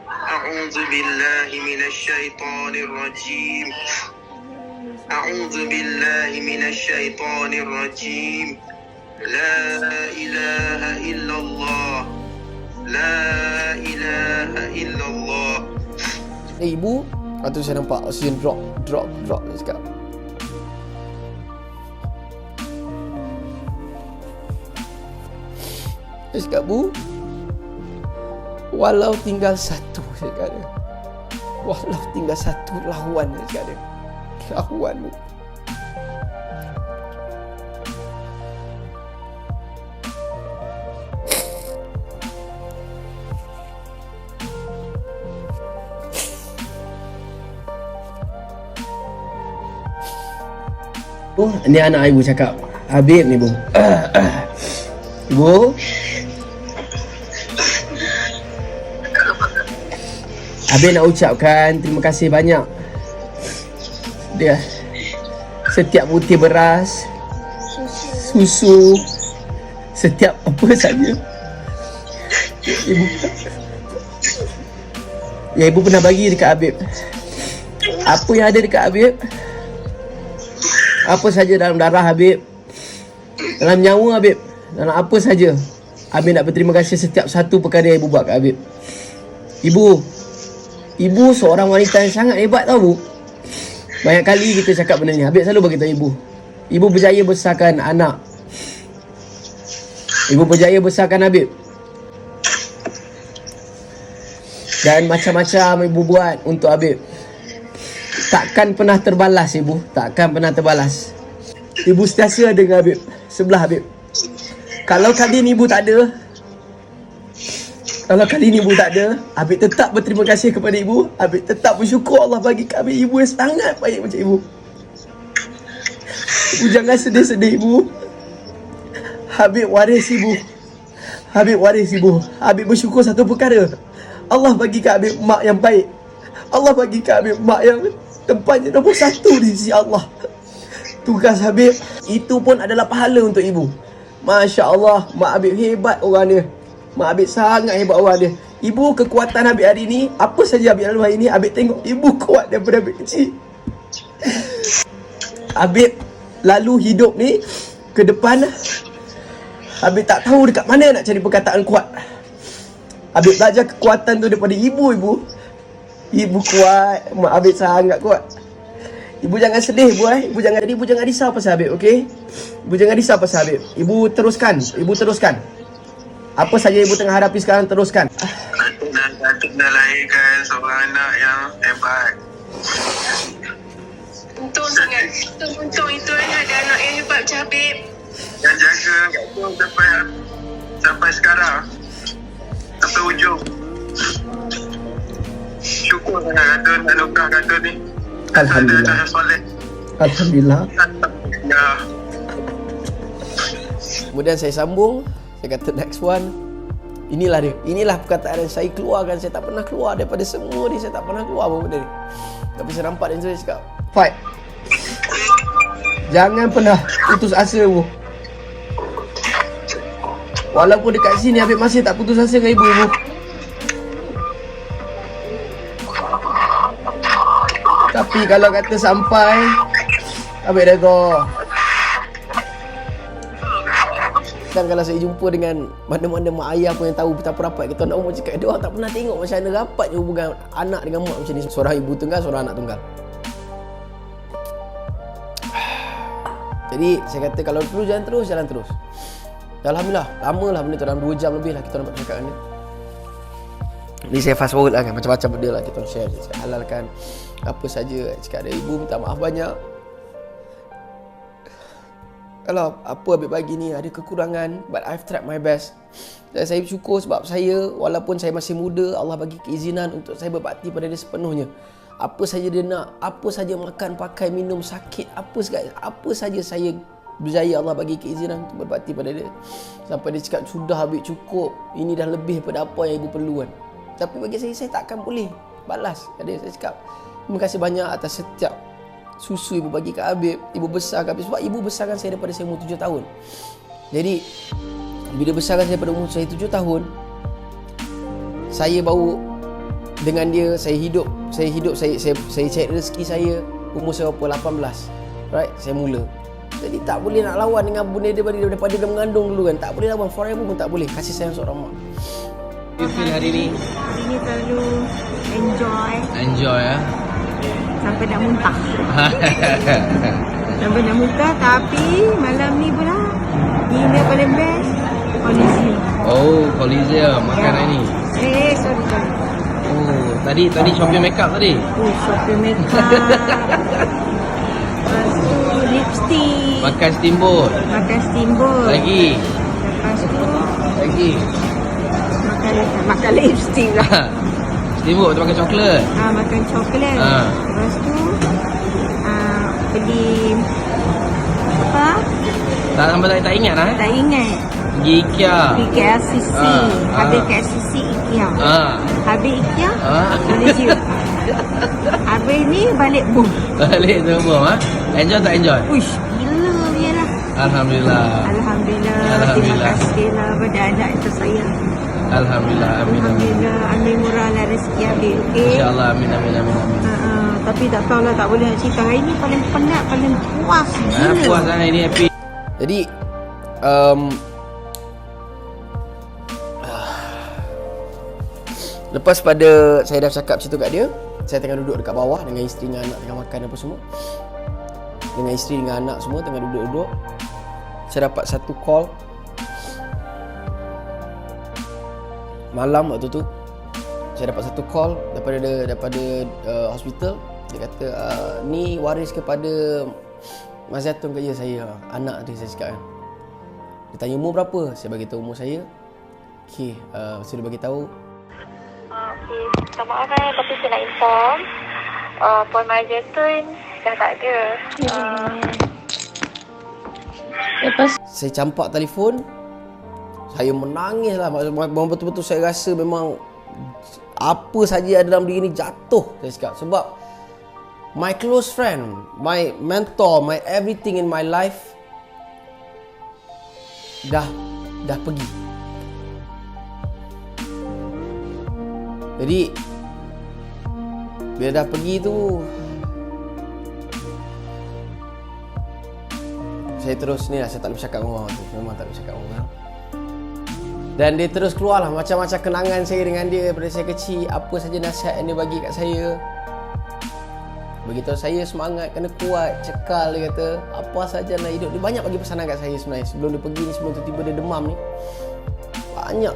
A'udzu billahi minasyaitonir rajim. A'udzu billahi minasyaitonir rajim. La ilaha illallah. La ilaha illallah. Ibu, waktu saya nampak oksigen drop, dia cakap. Dia cakap, bu, walau tinggal satu, dia cakap dia. Walau tinggal satu lawan, dia cakap dia. Lawan, bu. Ni anak ibu cakap, Habib ni, Ibu. Ibu. Habib nak ucapkan terima kasih banyak. Dia setiap butir beras, susu, setiap apa saja Ibu yang Ibu pernah bagi dekat Habib. Apa yang ada dekat Habib, apa saja dalam darah Habib, dalam nyawa Habib, dalam apa saja, Habib nak berterima kasih setiap satu perkara yang Ibu buat kat Habib. Ibu seorang wanita yang sangat hebat tau, Bu. Banyak kali kita cakap benda ni. Habib selalu beritahu Ibu. Ibu berjaya besarkan anak. Ibu berjaya besarkan Habib. Dan macam-macam Ibu buat untuk Habib. Takkan pernah terbalas, Ibu. Takkan pernah terbalas. Ibu sentiasa ada dengan Habib, sebelah Habib. Kalau kali ni Ibu tak ada, Habib tetap berterima kasih kepada Ibu. Habib tetap bersyukur Allah bagi kami Ibu yang sangat baik macam Ibu. Ibu jangan sedih-sedih, Ibu. Habib waris Ibu. Habib bersyukur satu perkara. Allah bagi kat Habib mak yang baik. Allah bagi kat Habib mak yang tempatnya nombor 1 di sisi Allah. Tugas Habib itu pun adalah pahala untuk Ibu. Masya Allah, mak Habib hebat orang dia. Mak Habib sangat hebat orang dia. Ibu, kekuatan Habib hari ni, apa saja Habib lalu hari ni, Habib tengok Ibu kuat daripada Habib kecil. Habib lalu hidup ni ke depan, Habib tak tahu dekat mana nak cari perkataan kuat. Habib belajar kekuatan tu daripada Ibu. Ibu kuat, mak Habib sangat kuat. Ibu jangan sedih, Ibu Ibu jangan risau pasal Habib, okey? Ibu jangan risau pasal Habib. Ibu teruskan. Apa saja Ibu tengah hadapi sekarang, teruskan. Datuk dah lahirkan seorang anak yang hebat. Untung sangat. Untung itu ada anak yang hebat macam Habib. Yang jaga Datuk sampai sekarang. Sampai ujung. Syukur sangat Datuk dan Lokah Datuk ni. Alhamdulillah. Ada anak yang soleh. Alhamdulillah. Ya. Kemudian saya sambung. Saya kata next one. Inilah perkataan yang saya keluarkan. Saya tak pernah keluar daripada semua ni. Saya tak pernah keluar pun benda ni. Tapi saya nampak dan saya cakap, fight. Jangan pernah putus asa, Bu. Walaupun dekat sini Habib masih tak putus asa dengan Ibu. Tapi kalau kata sampai, Habib redha. Dan kalau saya jumpa dengan mana-mana mak ayah pun yang tahu betapa rapat kita nak umur, cakap dia orang tak pernah tengok macam mana rapatnya hubungan anak dengan mak macam ni. Seorang ibu tunggal, seorang anak tunggal. Jadi saya kata kalau terus jalan terus. Alhamdulillah, lamalah benda tu, dalam 2 jam lebih lah kita nampak cakap ni. Ni saya fast forward lah kan, macam-macam benda lah kita share. Saya halalkan apa saja. Cakap ada ibu minta maaf banyak. Kalau apa Habib bagi ni ada kekurangan, but I've tried my best. Dan saya bersyukur sebab saya, walaupun saya masih muda, Allah bagi keizinan untuk saya berbakti pada dia sepenuhnya. Apa saja dia nak, apa saja makan, pakai, minum, sakit, apa saja saya berjaya, Allah bagi keizinan untuk berbakti pada dia. Sampai dia cakap, sudah Habib, cukup. Ini dah lebih daripada apa yang ibu perlukan. Tapi bagi saya takkan boleh balas. Jadi saya cakap, terima kasih banyak atas setiap susu ibu bagi kat Habib. Ibu besarkan Habib. Sebab ibu besarkan saya daripada saya umur 7 tahun. Jadi bila besarkan saya daripada umur saya 7 tahun, saya baru dengan dia, saya hidup, saya cari rezeki saya umur saya berapa, 18. Right, saya mula. Jadi tak boleh nak lawan dengan bunda dia daripada dia mengandung dulu kan. Tak boleh lawan, forever pun tak boleh. Kasih sayang seorang mak. You feel hari ni? Hari ni terlalu Enjoy ya. sampai nak muntah. Sampai nak muntah, tapi malam ni pula dinner paling best Coliseum. Oh, Coliseum makan hari ni. Sorry. Oh, tadi shopping makeup tadi. Shopping makeup. Lepas tu lipstick. Makan steamboat. Lagi. Lepas tu Lagi. makan lipstick lah. Steamboat tu makan coklat. Makan coklat. Lepas tu beli apa? Tak sampai tak ingat lah. Tak ingat. Pergi IKEA. Pergi KLCC. Habis KLCC IKEA. Habis IKEA, Malaysia. Habis ni balik boom. Balik tu bom ha. Enjoy tak enjoy? Uish, gila dia lah. Alhamdulillah. Alhamdulillah. Alhamdulillah. Terima kasih lah pada anak tersayang. Alhamdulillah. Amin amin. Alhamdulillah. Amin murahlah rezeki habis. Okey. InsyaAllah amin amin amin amin. Tapi tak tahulah, tak boleh nak cerita. Hari ni paling penat, paling puas. Gila. Puas lah ini happy. Jadi lepas pada saya dah cakap macam tu kat dia, saya tengah duduk dekat bawah dengan isteri dengan anak tengah makan apa semua. Dengan isteri dengan anak semua tengah duduk-duduk. Saya dapat satu call malam waktu tu. Saya dapat satu call daripada hospital. Dia kata ni waris kepada Mas Zaitun kerja saya, anak dia, saya cakap kan. Dia tanya umur berapa, saya bagi tahu umur saya. Okey, saya dah bagi tahu. Okey, minta maaf tapi saya nak inform Puan Mas Zaitun dah tak ada. Lepas Saya campak telefon. Saya menangis lah. Memang betul-betul saya rasa memang apa saja ada dalam diri ni jatuh, saya cakap. Sebab my close friend, my mentor, my everything in my life dah pergi. Jadi bila dah pergi tu, saya terus ni lah, saya tak boleh bercakap dengan orang tu. Memang tak boleh bercakap dengan orang. Dan dia terus keluar lah macam-macam kenangan saya dengan dia daripada saya kecil. Apa saja nasihat yang dia bagi kat saya. Beritahu saya semangat, kena kuat, cekal, dia kata. Apa saja nak hidup. Dia banyak bagi pesanan kat saya sebenarnya. Sebelum dia pergi ni, sebelum tiba-tiba dia demam ni, banyak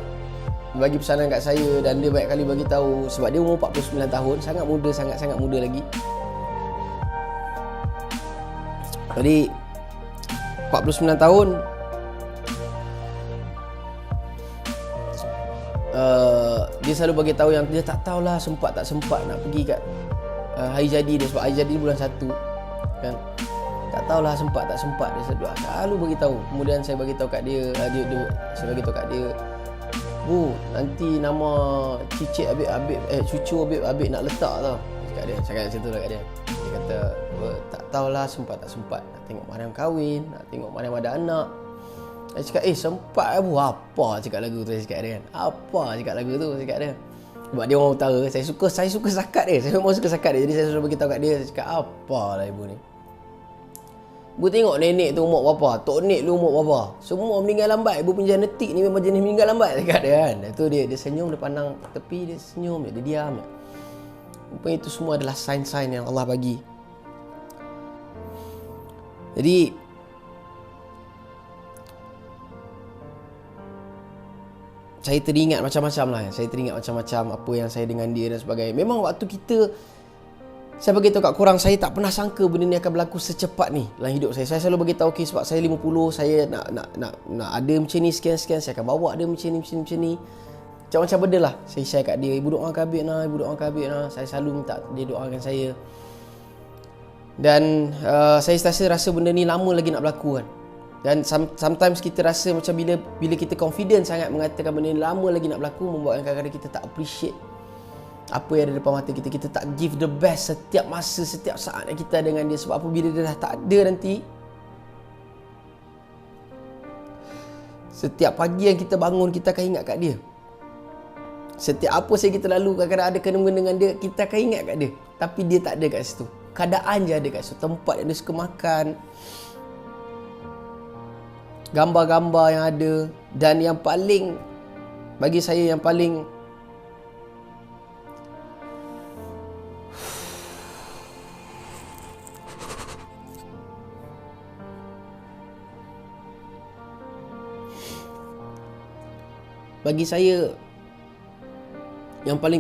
bagi pesanan kat saya. Dan dia banyak kali bagi tahu. Sebab dia umur 49 tahun. Sangat muda, sangat-sangat muda lagi. Jadi 49 tahun, dia selalu bagi tahu yang dia tak tahulah sempat tak sempat nak pergi kat hari jadi dia, sebab hari jadi bulan 1 kan. Tak tahulah sempat tak sempat, dia selalu bagi tahu. Kemudian saya bagi tahu kat dia, saya bagi tahu kat dia, "Bu, nanti nama cicit Habib cucu Habib nak letak tau." Cakap macam tu lah kat dia. Dia kata, "Tak tahulah sempat tak sempat, nak tengok Mariam kahwin, nak tengok Mariam ada anak." Saya cakap, sempat Bu. Apa cakap lagu tu, saya cakap dia kan. Apa cakap lagu tu, saya cakap dia. Sebab dia orang utara, saya suka sakat dia. Saya memang suka sakat dia. Jadi saya suruh beritahu kat dia, saya cakap, apalah ibu ni. Bu tengok nenek tu umur berapa, Tok Nek lu umur berapa. Semua meninggal lambat. Ibu punya genetik ni memang jenis meninggal lambat, cakap dia kan. Itu dia senyum, dia pandang tepi, dia senyum, dia diam. Rupanya itu semua adalah sign-sign yang Allah bagi. Jadi saya teringat macam-macam lah. Saya teringat macam-macam apa yang saya dengan dia dan sebagainya. Memang waktu kita, saya beritahu kat korang, saya tak pernah sangka benda ni akan berlaku secepat ni dalam hidup saya. Saya selalu beritahu, okay, sebab saya 50, saya nak ada macam ni, sekian-sekian, saya akan bawa dia macam ni. Macam-macam benda lah saya share kat dia. Ibu doakan Habib nah, ibu doakan Habib nah. Saya selalu minta dia doakan saya. Dan saya rasa benda ni lama lagi nak berlaku kan. Dan sometimes kita rasa macam bila kita confident sangat mengatakan benda ni lama lagi nak berlaku, membuatkan kadang-kadang kita tak appreciate apa yang ada depan mata kita. Kita tak give the best setiap masa, setiap saat yang kita dengan dia. Sebab apa, bila dia dah tak ada nanti, setiap pagi yang kita bangun, kita akan ingat kat dia. Setiap apa yang kita lalu, kadang-kadang ada kena-mengena dengan dia, kita akan ingat kat dia. Tapi dia tak ada kat situ. Keadaan je ada kat situ. Tempat yang dia suka makan, gambar-gambar yang ada. Dan yang paling, bagi saya yang paling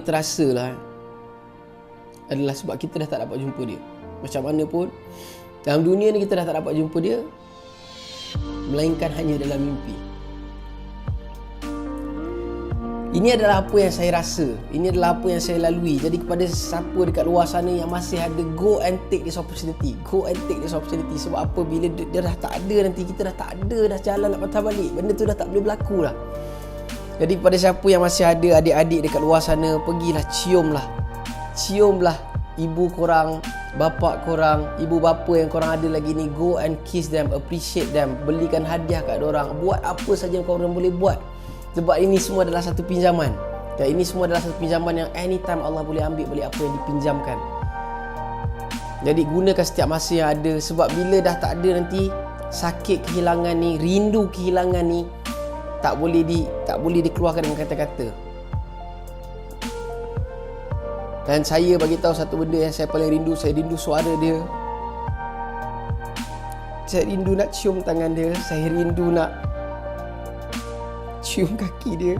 terasa lah adalah sebab kita dah tak dapat jumpa dia. Macam mana pun dalam dunia ni kita dah tak dapat jumpa dia, melainkan hanya dalam mimpi. Ini adalah apa yang saya rasa. Ini adalah apa yang saya lalui. Jadi kepada siapa dekat luar sana yang masih ada, go and take this opportunity. Go and take this opportunity. Sebab apa, bila dia dah tak ada nanti, kita dah tak ada dah jalan nak patah balik. Benda tu dah tak boleh berlaku dah. Jadi kepada siapa yang masih ada adik-adik dekat luar sana, pergilah ciumlah ibu korang, bapa korang, ibu bapa yang korang ada lagi ni. Go and kiss them, appreciate them, belikan hadiah kat dorang, buat apa saja yang korang boleh buat. Sebab ini semua adalah satu pinjaman. Dan ini semua adalah satu pinjaman yang anytime Allah boleh ambil balik apa yang dipinjamkan. Jadi gunakan setiap masa yang ada. Sebab bila dah tak ada nanti, sakit kehilangan ni, rindu kehilangan ni tak boleh dikeluarkan dengan kata-kata. Dan saya bagi tahu satu benda yang saya paling rindu, saya rindu suara dia. Saya rindu nak cium tangan dia, saya rindu nak cium kaki dia.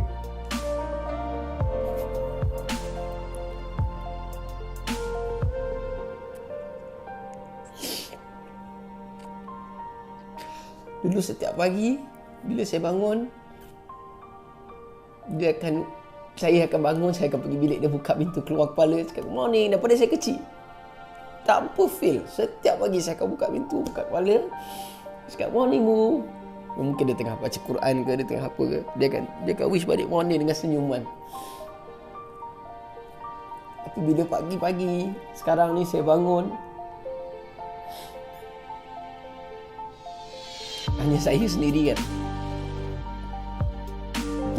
Dulu setiap pagi bila saya bangun, saya akan bangun, saya akan pergi bilik dia, buka pintu, keluar kepala, cakap good morning. Daripada saya kecil, tanpa fail, setiap pagi saya akan buka pintu, buka kepala, cakap morning bu. Mungkin dia tengah baca Quran ke, dia tengah apa ke, dia akan wish balik morning dengan senyuman. Tapi bila pagi-pagi sekarang ni saya bangun, hanya saya sendiri kan,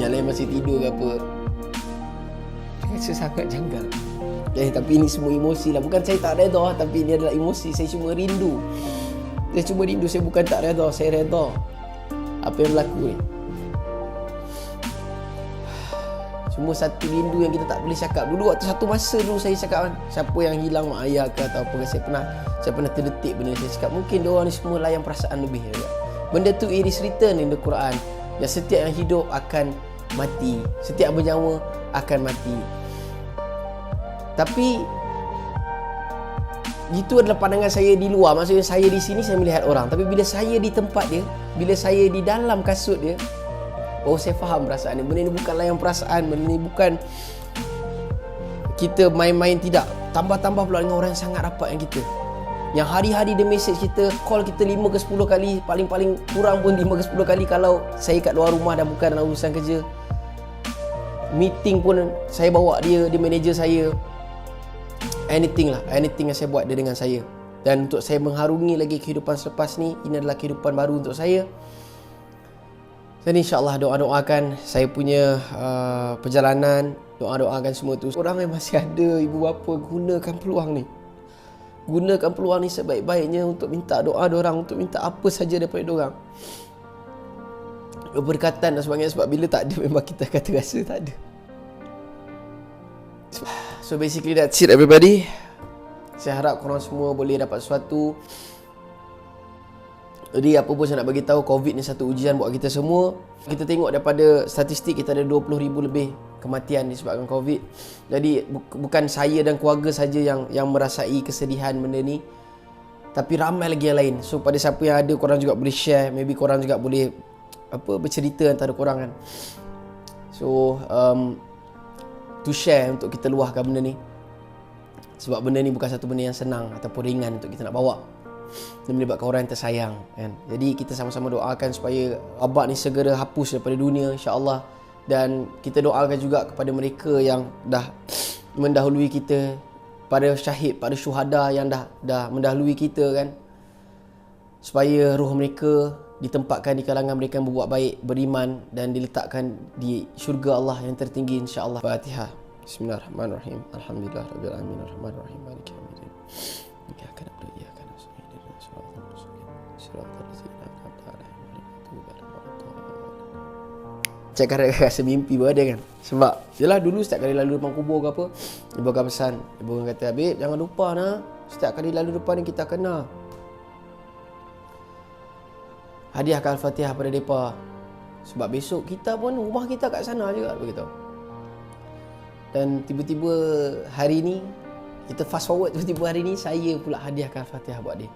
yang lain masih tidur ke apa, rasa sangat janggal. Tapi ini semua emosi lah. Bukan saya tak redha, tapi ini adalah emosi. Saya cuma rindu. Saya bukan tak redha, saya redha apa yang berlaku ni. Cuma satu rindu yang kita tak boleh cakap. Dulu waktu satu masa dulu saya cakap kan, siapa yang hilang mak ayah ke atau apa ke, saya pernah terdetik benda ni. Saya cakap mungkin diorang ni semua layan perasaan lebih juga. Benda tu it is written in the Quran, yang setiap yang hidup akan mati, setiap bernyawa akan mati. Tapi itu adalah pandangan saya di luar. Maksudnya saya di sini saya melihat orang, tapi bila saya di tempat dia, bila saya di dalam kasut dia, oh saya faham perasaan ni. Benda ni bukanlah yang perasaan, benda ni bukan kita main-main, tidak. Tambah-tambah pula dengan orang yang sangat rapat yang kita, yang hari-hari dia message kita, call kita 5 ke 10 kali, paling-paling kurang pun 5 ke 10 kali kalau saya kat luar rumah dan bukan dalam urusan kerja. Meeting pun saya bawa dia manager saya. Anything yang saya buat dia dengan saya. Dan untuk saya mengharungi lagi kehidupan selepas ni, ini adalah kehidupan baru untuk saya. Dan insyaAllah doakan saya punya perjalanan, doakan semua tu. Orang yang masih ada, ibu bapa, gunakan peluang ni. Gunakan peluang ni sebaik-baiknya untuk minta doa diorang, untuk minta apa saja daripada diorang. Keberkatan dan sebagainya. Sebab bila tak ada, memang kita akan terasa tak ada. So basically that's it everybody. Saya harap korang semua boleh dapat sesuatu. Jadi apa pun saya nak bagi tahu, COVID ni satu ujian buat kita semua. Kita tengok daripada statistik, kita ada 20,000 lebih kematian disebabkan COVID. Jadi bukan saya dan keluarga saja yang merasai kesedihan benda ni, tapi ramai lagi yang lain. So pada siapa yang ada, korang juga boleh share. Maybe korang juga boleh bercerita antara korang kan. So to share, untuk kita luahkan benda ni. Sebab benda ni bukan satu benda yang senang ataupun ringan untuk kita nak bawa. Dia melibatkan orang yang tersayang kan. Jadi kita sama-sama doakan supaya wabak ni segera hapus daripada dunia, insya-Allah. Dan kita doakan juga kepada mereka yang dah mendahului kita, para syahid, para syuhada yang dah mendahului kita kan, supaya roh mereka ditempatkan di kalangan mereka yang berbuat baik, beriman, dan diletakkan di syurga Allah yang tertinggi, insya-Allah. Fatihah. Bismillahirrahmanirrahim. Alhamdulillahirabbil alamin, arrahmanirrahim, maliki yaumiddin. Iyyaka na'budu wa iyyaka nasta'in. Ihdinas siratal mustaqim. Siratal ladzina an'amta 'alaihim ghairil maghdubi 'alaihim. Cakap rasa mimpi pun ada kan. Sebab yelah dulu setiap kali lalu depan kubur ke apa, ibu akan pesan, ibu akan kata, "Habib, jangan lupa nah, setiap kali lalu depan ni kita kena hadiahkan Al-Fatihah pada mereka. Sebab besok kita pun, rumah kita kat sana juga," begitu. Dan tiba-tiba hari ni, kita fast forward, tiba-tiba hari ni saya pula hadiahkan Al-Fatihah buat dia.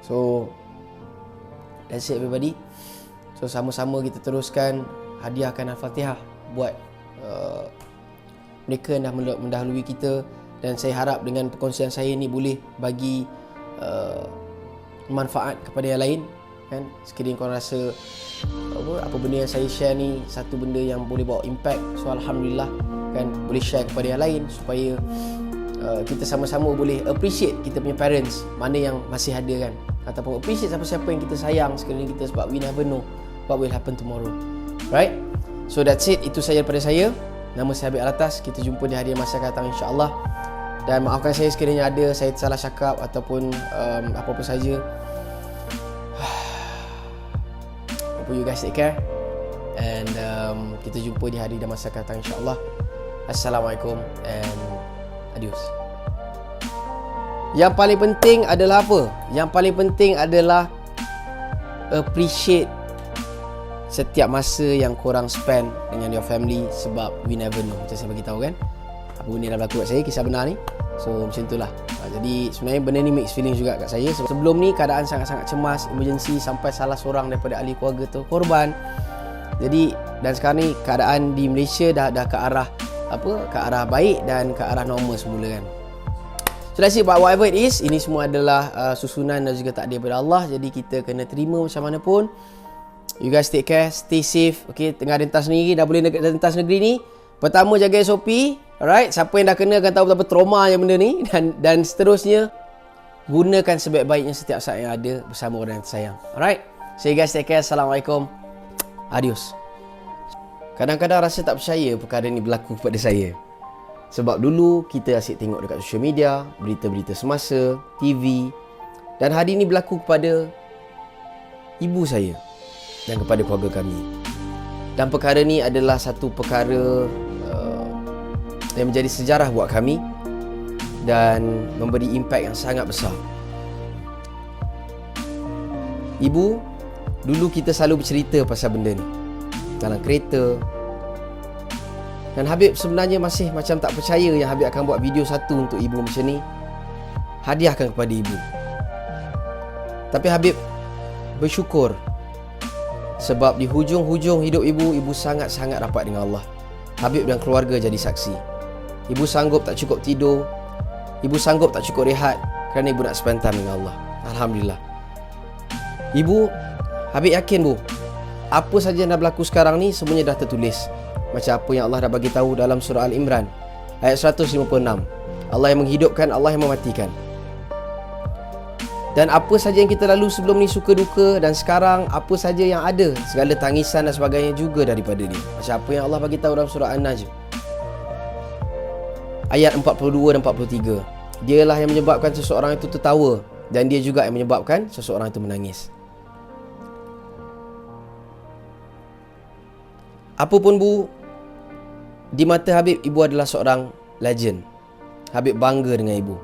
So that's it everybody. So sama-sama kita teruskan hadiahkan Al-Fatihah buat mereka yang dah mendahului kita, dan saya harap dengan perkongsian saya ni boleh bagi manfaat kepada yang lain kan. Sekiranya korang rasa apa benda yang saya share ni satu benda yang boleh bawa impact, so alhamdulillah kan, boleh share kepada yang lain supaya kita sama-sama boleh appreciate kita punya parents mana yang masih ada kan, ataupun appreciate siapa-siapa yang kita sayang sekeliling kita, sebab we never know what will happen tomorrow, right? So that's it, itu saja daripada saya. Nama saya Habib Alatas. Kita jumpa di hari masa akan datang insya-Allah. Dan maafkan saya sekiranya ada saya salah cakap ataupun apa-apa saja. Hope you guys take care, and kita jumpa di hari dan masa akan datang insya-Allah. Assalamualaikum and adios. Yang paling penting adalah apa? Yang paling penting adalah appreciate setiap masa yang korang spend dengan your family, sebab we never know. Macam saya bagi tahu kan, apa benda yang dah berlaku kat saya, kisah benar ni. So macam itulah. Jadi sebenarnya benda ni mixed feeling juga kat saya. Sebelum ni keadaan sangat-sangat cemas, emergency, sampai salah seorang daripada ahli keluarga tu korban. Jadi dan sekarang ni keadaan di Malaysia dah ke arah ke arah baik dan ke arah normal semula kan. So that's it, but whatever it is, ini semua adalah susunan dan juga takdir daripada Allah. Jadi kita kena terima macam mana pun. You guys take care, stay safe. Okay, tengah rentas sendiri, dah boleh rentas negeri ni. Pertama, jaga SOP. Alright, siapa yang dah kena akan tahu betapa traumanya benda ni. Dan seterusnya, gunakan sebaik-baiknya setiap saat yang ada bersama orang yang tersayang. Alright, so you guys take care. Assalamualaikum. Adios. Kadang-kadang rasa tak percaya perkara ni berlaku kepada saya. Sebab dulu kita asyik tengok dekat social media, berita-berita semasa, TV. Dan hari ni berlaku kepada ibu saya dan kepada keluarga kami. Dan perkara ni adalah satu perkara yang menjadi sejarah buat kami dan memberi impak yang sangat besar. Ibu, dulu kita selalu bercerita pasal benda ni dalam kereta. Dan Habib sebenarnya masih macam tak percaya yang Habib akan buat video satu untuk ibu macam ni, hadiahkan kepada ibu. Tapi Habib bersyukur sebab di hujung-hujung hidup ibu sangat-sangat rapat dengan Allah. Habib dan keluarga jadi saksi. Ibu sanggup tak cukup tidur, ibu sanggup tak cukup rehat kerana ibu nak spend time dengan Allah. Alhamdulillah. Ibu, Habib yakin bu, apa saja yang dah berlaku sekarang ni semuanya dah tertulis. Macam apa yang Allah dah bagi tahu dalam surah Al-Imran ayat 156. Allah yang menghidupkan, Allah yang mematikan. Dan apa saja yang kita lalui sebelum ni, suka duka, dan sekarang apa saja yang ada, segala tangisan dan sebagainya juga daripada dia. Macam apa yang Allah bagi tahu dalam surah An-Najm ayat 42 dan 43. Dialah yang menyebabkan seseorang itu tertawa, dan dia juga yang menyebabkan seseorang itu menangis. Apapun bu, di mata Habib, ibu adalah seorang legend. Habib bangga dengan ibu.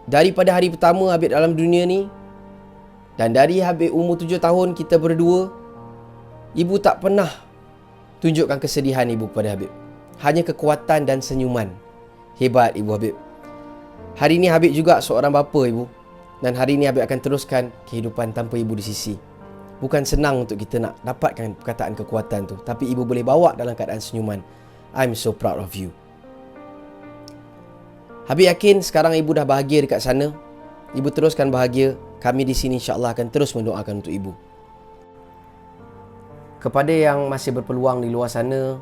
Daripada hari pertama Habib dalam dunia ni, dan dari Habib umur 7 tahun kita berdua, ibu tak pernah tunjukkan kesedihan ibu kepada Habib. Hanya kekuatan dan senyuman. Hebat ibu Habib. Hari ini Habib juga seorang bapa ibu, dan hari ini Habib akan teruskan kehidupan tanpa ibu di sisi. Bukan senang untuk kita nak dapatkan perkataan kekuatan tu, tapi ibu boleh bawa dalam keadaan senyuman. I'm so proud of you. Habib yakin sekarang ibu dah bahagia dekat sana. Ibu teruskan bahagia. Kami di sini insya-Allah akan terus mendoakan untuk ibu. Kepada yang masih berpeluang di luar sana,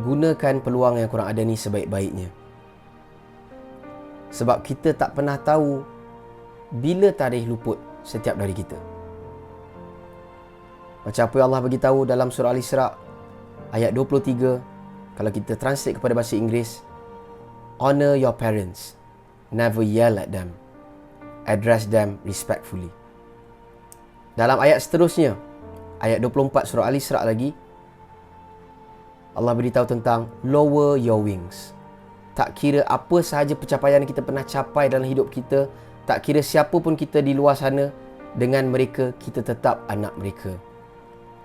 gunakan peluang yang korang ada ni sebaik-baiknya. Sebab kita tak pernah tahu bila tarikh luput setiap dari kita. Macam apa yang Allah bagi tahu dalam surah Al-Isra ayat 23, kalau kita translate kepada bahasa Inggeris, honor your parents, never yell at them, address them respectfully. Dalam ayat seterusnya, ayat 24 surah Al-Isra lagi, Allah beritahu tentang lower your wings. Tak kira apa sahaja pencapaian yang kita pernah capai dalam hidup kita, tak kira siapa pun kita di luar sana, dengan mereka kita tetap anak mereka.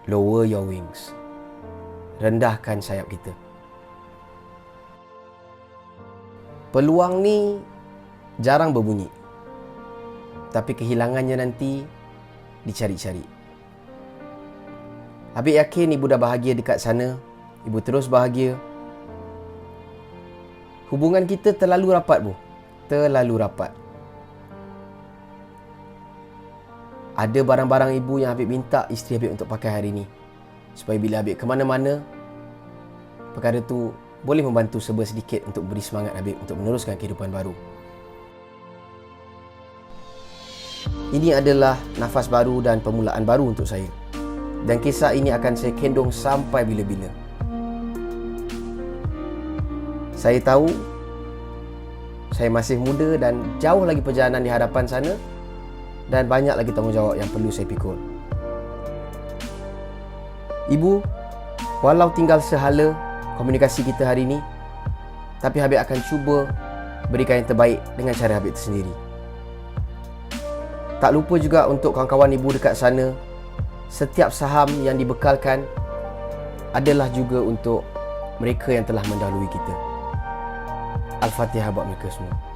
Lower your wings. Rendahkan sayap kita. Peluang ni jarang berbunyi, tapi kehilangannya nanti dicari-cari. Habib yakin ibu dah bahagia dekat sana. Ibu terus bahagia. Hubungan kita terlalu rapat, Bu. Terlalu rapat. Ada barang-barang ibu yang Habib minta isteri Habib untuk pakai hari ini, supaya bila Habib ke mana-mana, perkara tu boleh membantu serba sedikit untuk beri semangat Habib untuk meneruskan kehidupan baru. Ini adalah nafas baru dan permulaan baru untuk saya. Dan kisah ini akan saya kendong sampai bila-bila. Saya tahu saya masih muda dan jauh lagi perjalanan di hadapan sana, dan banyak lagi tanggungjawab yang perlu saya pikul. Ibu, walau tinggal sehala komunikasi kita hari ini, tapi Habib akan cuba berikan yang terbaik dengan cara Habib tersendiri. Tak lupa juga untuk kawan-kawan ibu dekat sana, setiap saham yang dibekalkan adalah juga untuk mereka yang telah mendahului kita. Al-Fatihah buat mereka semua.